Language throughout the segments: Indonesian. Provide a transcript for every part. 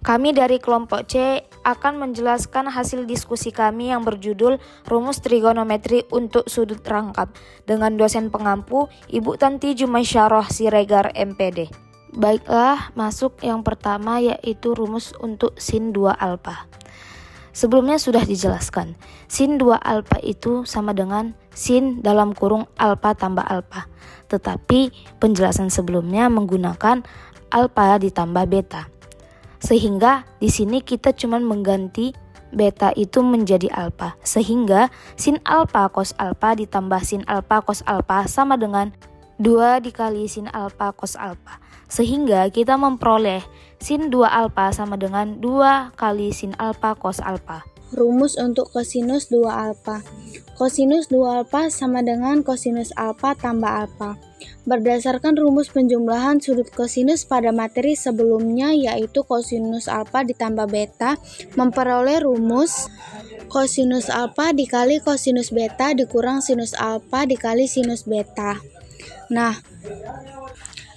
Kami dari kelompok C akan menjelaskan hasil diskusi kami yang berjudul Rumus Trigonometri untuk Sudut Rangkap dengan dosen pengampu Ibu Tanti Jumaisyarah Siregar MPD. Baiklah, masuk yang pertama yaitu rumus untuk sin 2 alfa. Sebelumnya sudah dijelaskan, sin 2 alfa itu sama dengan sin dalam kurung alfa tambah alfa. Tetapi penjelasan sebelumnya menggunakan alfa ditambah beta. Sehingga di sini kita cuma mengganti beta itu menjadi alfa. Sehingga sin alfa cos alfa ditambah sin alfa cos alfa sama dengan 2 dikali sin alfa cos alfa. Sehingga kita memperoleh sin 2 alfa sama dengan 2 kali sin alfa cos alfa. Rumus untuk kosinus 2 alfa. Kosinus 2 alfa sama dengan kosinus alfa tambah alfa. Berdasarkan rumus penjumlahan sudut kosinus pada materi sebelumnya yaitu kosinus alfa ditambah beta, memperoleh rumus kosinus alfa dikali kosinus beta dikurang sinus alfa dikali sinus beta. Nah,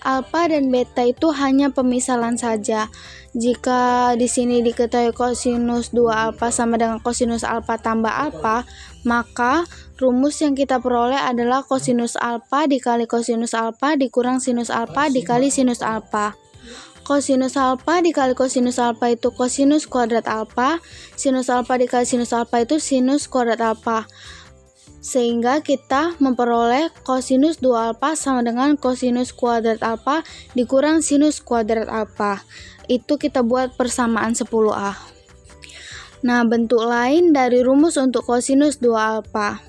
alfa dan beta itu hanya pemisalan saja. Jika di sini diketahui kosinus 2 alfa sama dengan kosinus alfa tambah alfa, maka rumus yang kita peroleh adalah kosinus alfa dikali kosinus alfa dikurang sinus alfa dikali sinus alfa. Kosinus alfa dikali kosinus alfa itu kosinus kuadrat alfa, sinus alfa dikali sinus alfa itu sinus kuadrat alfa. Sehingga kita memperoleh kosinus 2 alfa sama dengan kosinus kuadrat alfa dikurang sinus kuadrat alfa. Itu kita buat persamaan 10A. Nah, bentuk lain dari rumus untuk kosinus 2 alfa.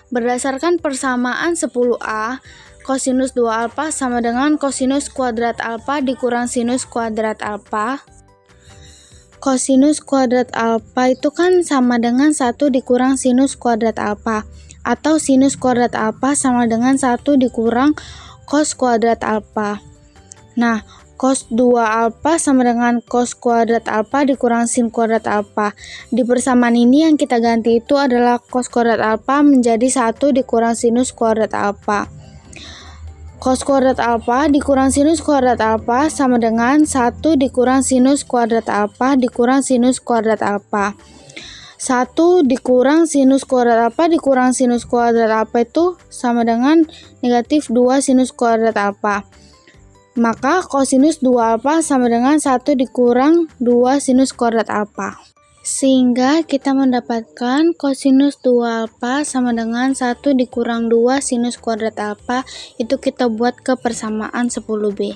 Berdasarkan persamaan 10A, kosinus 2 alfa sama dengan kosinus kuadrat alfa dikurang sinus kuadrat alfa. Kosinus kuadrat alfa itu kan sama dengan 1 dikurang sinus kuadrat alfa. Atau sinus kuadrat alfa sama dengan 1 dikurang cos kuadrat alfa. Nah, cos 2 alfa sama dengan cos kuadrat alfa dikurang sin kuadrat alfa. Di persamaan ini yang kita ganti itu adalah cos kuadrat alfa menjadi 1 dikurang sinus kuadrat alfa. Cos kuadrat alfa dikurang sinus kuadrat alfa sama dengan 1 dikurang sinus kuadrat alfa dikurang sinus kuadrat alfa. 1 dikurang sinus kuadrat alfa dikurang sinus kuadrat alfa itu sama dengan negatif 2 sinus kuadrat alfa. Maka kosinus 2 alfa sama dengan 1 dikurang 2 sinus kuadrat alfa. Sehingga kita mendapatkan kosinus 2 alfa sama dengan 1 dikurang 2 sinus kuadrat alfa. Itu kita buat ke persamaan 10B.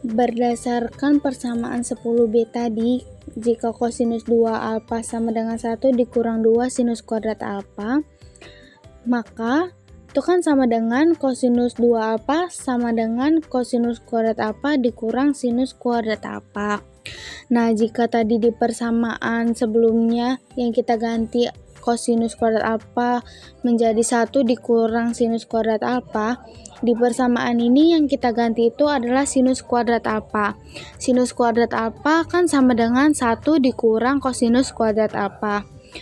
Berdasarkan persamaan 10B tadi, jika kosinus 2 alfa sama dengan 1 dikurang 2 sinus kuadrat alfa, maka itu kan sama dengan kosinus 2 alfa sama dengan kosinus kuadrat alfa dikurang sinus kuadrat alfa. Nah, jika tadi di persamaan sebelumnya yang kita ganti kosinus kuadrat alfa menjadi 1 dikurang sinus kuadrat alfa, di persamaan ini yang kita ganti itu adalah sinus kuadrat alfa. Sinus kuadrat alfa kan sama dengan 1 dikurang kosinus kuadrat alfa.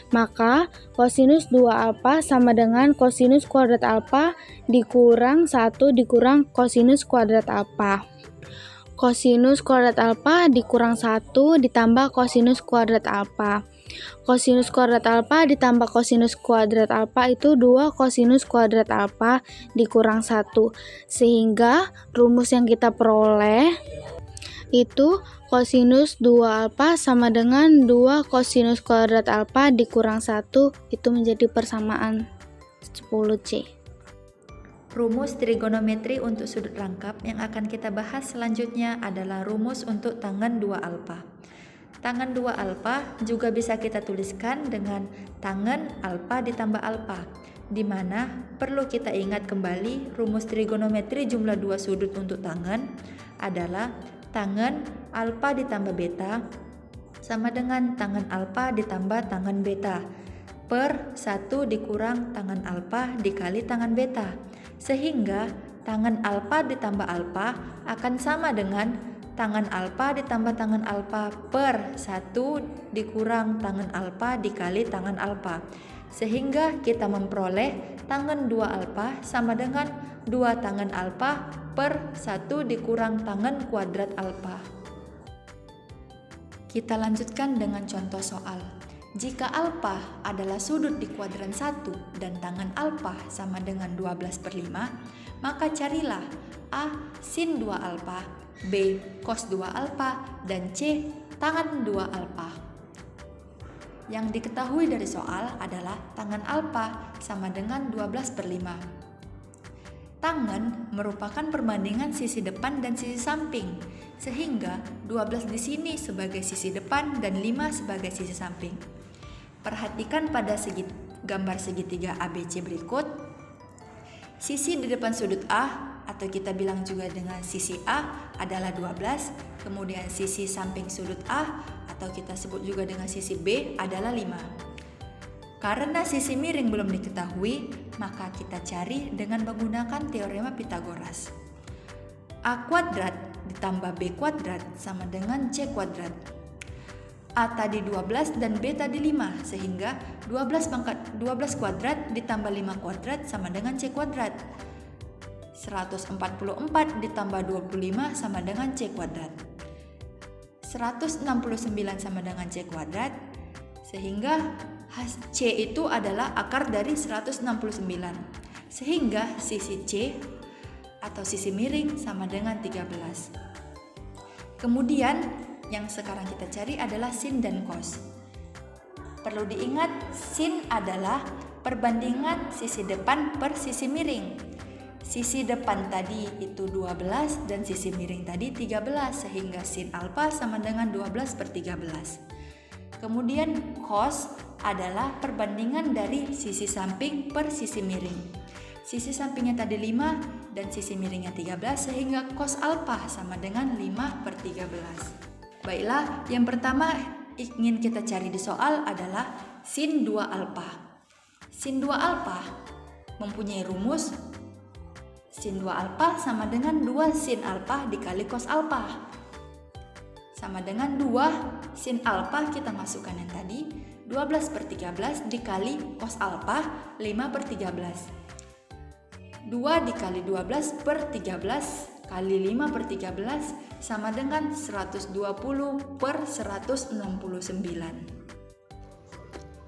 Maka kosinus 2 alfa sama dengan kosinus kuadrat alfa dikurang 1 dikurang kosinus kuadrat alfa. Kosinus kuadrat alfa dikurang 1 ditambah kosinus kuadrat alfa. Kosinus kuadrat alfa ditambah kosinus kuadrat alfa itu 2 kosinus kuadrat alfa dikurang 1. Sehingga rumus yang kita peroleh itu kosinus 2 alfa sama dengan 2 kosinus kuadrat alfa dikurang 1, itu menjadi persamaan 10C. Rumus trigonometri untuk sudut rangkap yang akan kita bahas selanjutnya adalah rumus untuk tangen 2 alfa. Tangen 2 alfa juga bisa kita tuliskan dengan tangen alfa ditambah alfa, di mana perlu kita ingat kembali rumus trigonometri jumlah 2 sudut untuk tangen adalah tangen alfa ditambah beta sama dengan tangen alfa ditambah tangen beta per 1 dikurang tangen alfa dikali tangen beta. Sehingga tangen alfa ditambah alfa akan sama dengan tangen alfa ditambah tangen alfa per 1 dikurang tangen alfa dikali tangen alfa. Sehingga kita memperoleh tangen 2 alfa sama dengan 2 tangen alfa per 1 dikurang tangen kuadrat alfa. Kita lanjutkan dengan contoh soal. Jika alfa adalah sudut di kuadran 1 dan tangan alfa sama dengan 12/5, maka carilah A sin 2 alfa, B cos 2 alfa, dan C tangan 2 alfa. Yang diketahui dari soal adalah tangan alfa sama dengan 12/5. Tangan merupakan perbandingan sisi depan dan sisi samping, sehingga 12 di sini sebagai sisi depan dan 5 sebagai sisi samping. Perhatikan pada gambar segitiga ABC berikut. Sisi di depan sudut A, atau kita bilang juga dengan sisi A, adalah 12, kemudian sisi samping sudut A, atau kita sebut juga dengan sisi B, adalah 5. Karena sisi miring belum diketahui, maka kita cari dengan menggunakan teorema Pythagoras. A kuadrat ditambah B kuadrat sama dengan C kuadrat. A tadi 12 dan B tadi 5, sehingga 12 kuadrat ditambah 5 kuadrat sama dengan C kuadrat. 144 ditambah 25 sama dengan C kuadrat. 169 sama dengan C kuadrat, sehingga C itu adalah akar dari 169, sehingga sisi C atau sisi miring sama dengan 13. Kemudian yang sekarang kita cari adalah sin dan cos. Perlu diingat, sin adalah perbandingan sisi depan per sisi miring. Sisi depan tadi itu 12 dan sisi miring tadi 13, sehingga sin alfa sama dengan 12/13. Kemudian cos adalah perbandingan dari sisi samping per sisi miring. Sisi sampingnya tadi 5 dan sisi miringnya 13, sehingga cos alfa sama dengan 5/13. Baiklah, yang pertama ingin kita cari di soal adalah sin 2 alfa. Sin 2 alfa mempunyai rumus sin 2 alfa sama dengan 2 sin alfa dikali cos alfa. Sama dengan 2 sin alfa, kita masukkan yang tadi, 12/13 dikali cos alfa 5/13. 2 dikali 12/13 kali 5/13 sama dengan 120/169.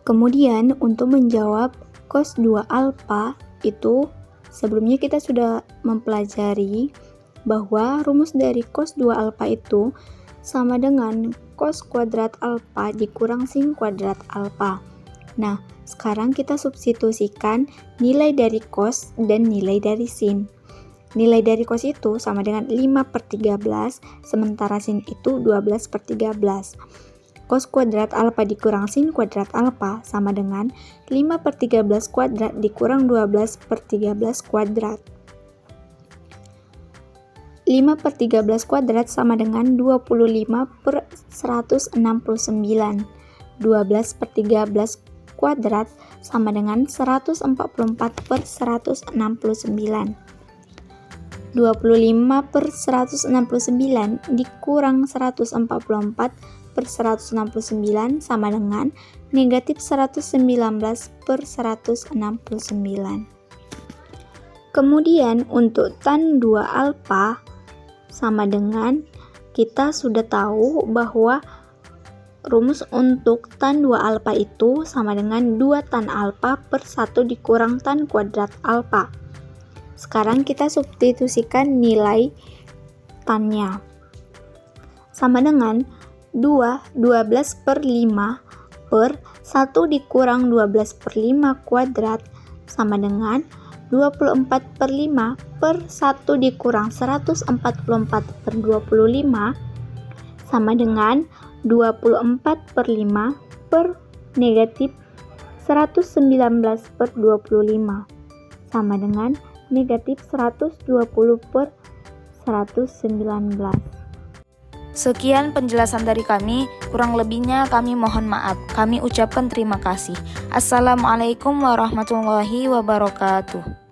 Kemudian untuk menjawab cos 2 alfa itu sebelumnya kita sudah mempelajari bahwa rumus dari cos 2 alfa itu sama dengan cos kuadrat alfa dikurang sin kuadrat alfa. Nah, sekarang kita substitusikan nilai dari cos dan nilai dari sin. Nilai dari cos itu sama dengan 5/13, sementara sin itu 12/13. Cos kuadrat alfa dikurang sin kuadrat alfa sama dengan 5/13 kuadrat dikurang 12/13 kuadrat. 5/13 kuadrat sama dengan 25/169. 12/13 kuadrat sama dengan 144/169. 25/169 dikurang 144/169 sama dengan negatif 119/169. Kemudian untuk tan 2 alfa sama dengan, kita sudah tahu bahwa rumus untuk tan 2 alfa itu sama dengan 2 tan alfa per 1 dikurang tan kuadrat alfa. Sekarang kita substitusikan nilai tannya. Sama dengan 12/5 per 1 dikurang 12/5 kuadrat sama dengan 24/5 per 1 dikurang 144/25 sama dengan 24/5 per negatif 119/25 sama dengan negatif 120/119. Sekian penjelasan dari kami, kurang lebihnya kami mohon maaf. Kami ucapkan terima kasih. Assalamualaikum warahmatullahi wabarakatuh.